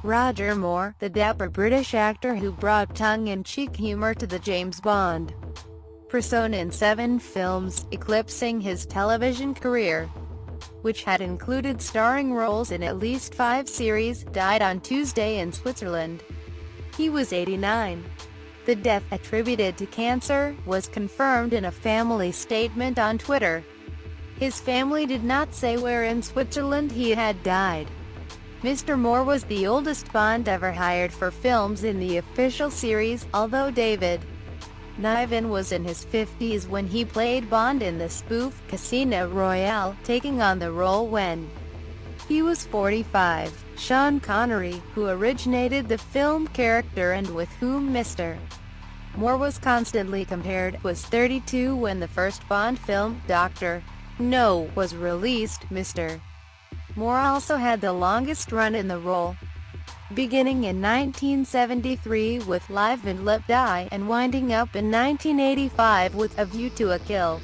Roger Moore, the dapper British actor who brought tongue-in-cheek humor to the James Bond persona in 7 films, eclipsing his television career, which had included starring roles in at least 5 series, died on Tuesday in Switzerland. He was 89. The death, attributed to cancer, was confirmed in a family statement on Twitter. His family did not say where in Switzerland he had died. Mr. Moore was the oldest Bond ever hired for films in the official series, although David Niven was in his 50s when he played Bond in the spoof Casino Royale, taking on the role when he was 45. Sean Connery, who originated the film character and with whom Mr. Moore was constantly compared, was 32 when the first Bond film, Dr. No, was released. Mr. Moore also had the longest run in the role, beginning in 1973 with Live and Let Die and winding up in 1985 with A View to a Kill.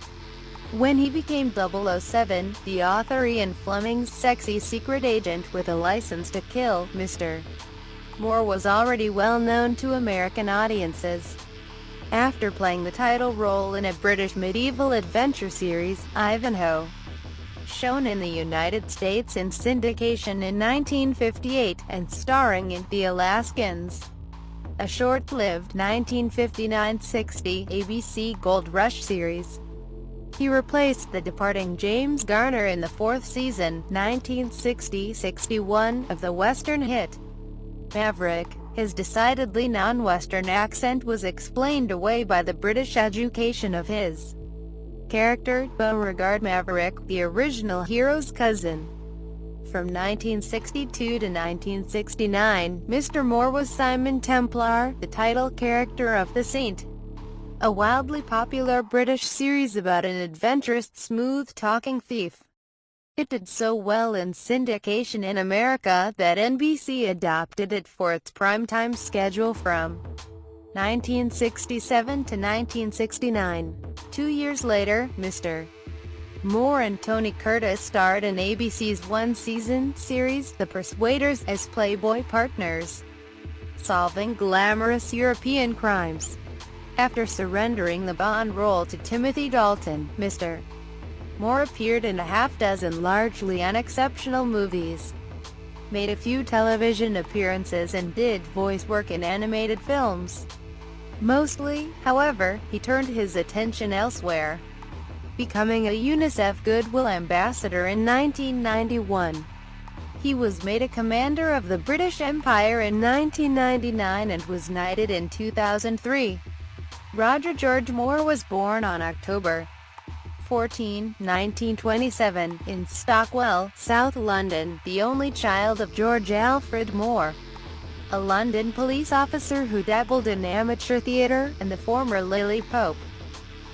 When he became 007, the author Ian Fleming's sexy secret agent with a license to kill, Mr. Moore was already well known to American audiences. After playing the title role in a British medieval adventure series, Ivanhoe, shown in the United States in syndication in 1958, and starring in The Alaskans, a short-lived 1959-60 ABC Gold Rush series. He replaced the departing James Garner in the 4th season, 1960-61, of the Western hit Maverick. His decidedly non-Western accent was explained away by the British education of his character, Beauregard Maverick, the original hero's cousin. From 1962 to 1969, Mr. Moore was Simon Templar, the title character of The Saint, a wildly popular British series about an adventurous, smooth-talking thief. It did so well in syndication in America that NBC adopted it for its primetime schedule from 1967 to 1969. 2 years later, Mr. Moore and Tony Curtis starred in ABC's one-season series, The Persuaders, as Playboy partners, solving glamorous European crimes. After surrendering the Bond role to Timothy Dalton, Mr. Moore appeared in a half-dozen largely unexceptional movies, made a few television appearances and did voice work in animated films. Mostly, however, he turned his attention elsewhere, becoming a UNICEF Goodwill Ambassador in 1991. He was made a Commander of the British Empire in 1999 and was knighted in 2003. Roger George Moore was born on October 14, 1927, in Stockwell, South London, the only child of George Alfred Moore, a London police officer who dabbled in amateur theatre, and the former Lily Pope.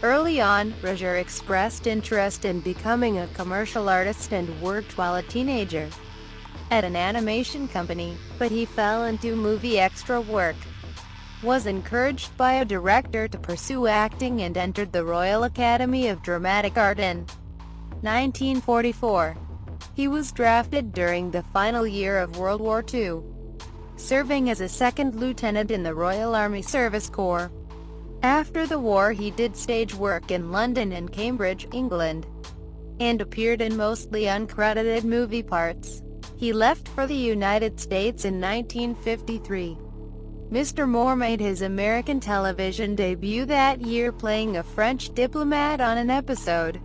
Early on, Roger expressed interest in becoming a commercial artist and worked while a teenager at an animation company, but he fell into movie extra work, was encouraged by a director to pursue acting and entered the Royal Academy of Dramatic Art in 1944. He was drafted during the final year of World War II, serving as a second lieutenant in the Royal Army Service Corps. After the war he did stage work in London and Cambridge, England, and appeared in mostly uncredited movie parts. He left for the United States in 1953. Mr. Moore made his American television debut that year playing a French diplomat on an episode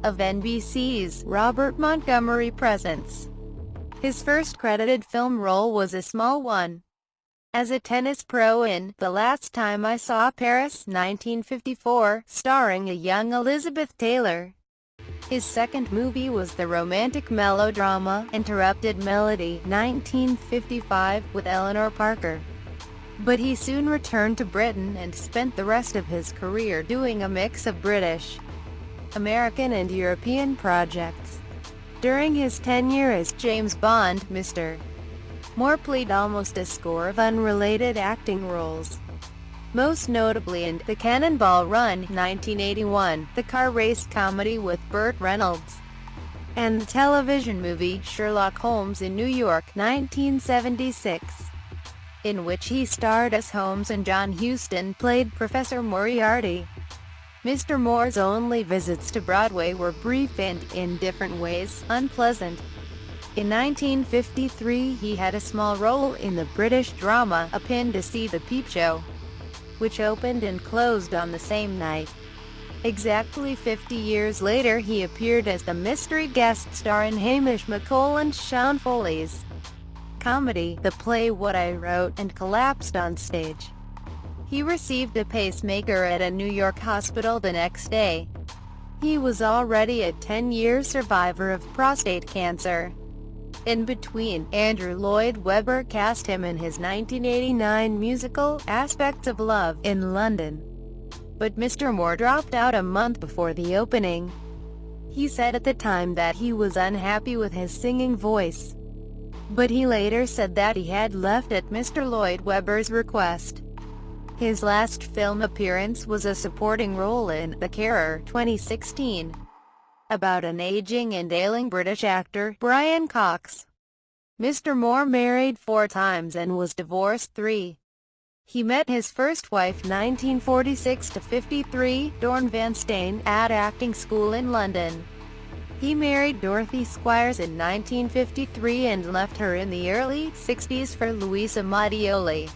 of NBC's Robert Montgomery Presents. His first credited film role was a small one, as a tennis pro in The Last Time I Saw Paris, 1954, starring a young Elizabeth Taylor. His second movie was the romantic melodrama Interrupted Melody, 1955, with Eleanor Parker. But he soon returned to Britain and spent the rest of his career doing a mix of British, American and European projects. During his tenure as James Bond, Mr. Moore played almost a score of unrelated acting roles, most notably in The Cannonball Run, 1981, the car race comedy with Burt Reynolds, and the television movie Sherlock Holmes in New York, 1976, in which he starred as Holmes and John Huston played Professor Moriarty. Mr. Moore's only visits to Broadway were brief and, in different ways, unpleasant. In 1953 he had a small role in the British drama A Pin to See the Peep Show, which opened and closed on the same night. Exactly 50 years later he appeared as the mystery guest star in Hamish McColl and Sean Foley's comedy, The Play What I Wrote, and collapsed on stage. He received a pacemaker at a New York hospital the next day. He was already a 10-year survivor of prostate cancer. In between, Andrew Lloyd Webber cast him in his 1989 musical, Aspects of Love, in London. But Mr. Moore dropped out a month before the opening. He said at the time that he was unhappy with his singing voice, but he later said that he had left at Mr. Lloyd Webber's request. His last film appearance was a supporting role in The Carer, 2016, about an aging and ailing British actor, Brian Cox. Mr. Moore married 4 times and was divorced 3. He met his first wife 1946–53, Dorn Van Steen, at acting school in London. He married Dorothy Squires in 1953 and left her in the early 60s for Luisa Mattioli,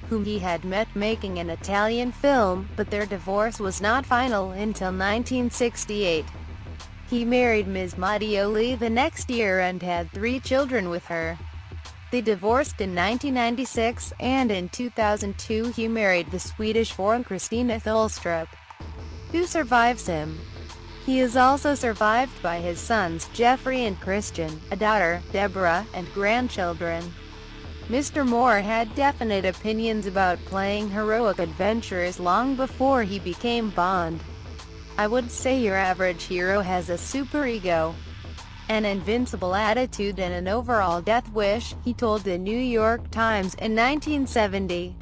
whom he had met making an Italian film, but their divorce was not final until 1968. He married Ms. Mattioli the next year and had 3 children with her. They divorced in 1996, and in 2002 he married the Swedish-born Kristina Tholstrup, who survives him. He is also survived by his sons, Jeffrey and Christian, a daughter, Deborah, and grandchildren. Mr. Moore had definite opinions about playing heroic adventurers long before he became Bond. "I would say your average hero has a superego, an invincible attitude and an overall death wish," he told the New York Times in 1970.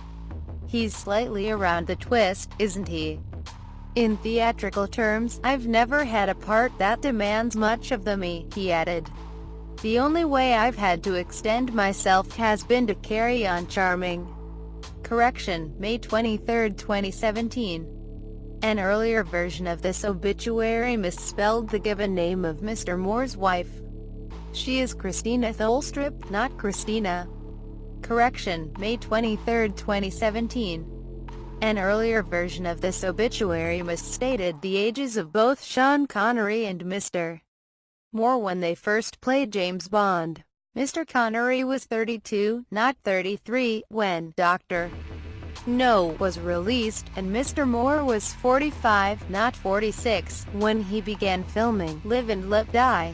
"He's slightly around the twist, isn't he? In theatrical terms, I've never had a part that demands much of me," he added. "The only way I've had to extend myself has been to carry on charming." Correction, May 23, 2017. An earlier version of this obituary misspelled the given name of Mr. Moore's wife. She is Kristina Tholstrup, not Christina. Correction, May 23, 2017. An earlier version of this obituary misstated the ages of both Sean Connery and Mr. Moore when they first played James Bond. Mr. Connery was 32, not 33, when Dr. No was released, and Mr. Moore was 45, not 46, when he began filming Live and Let Die.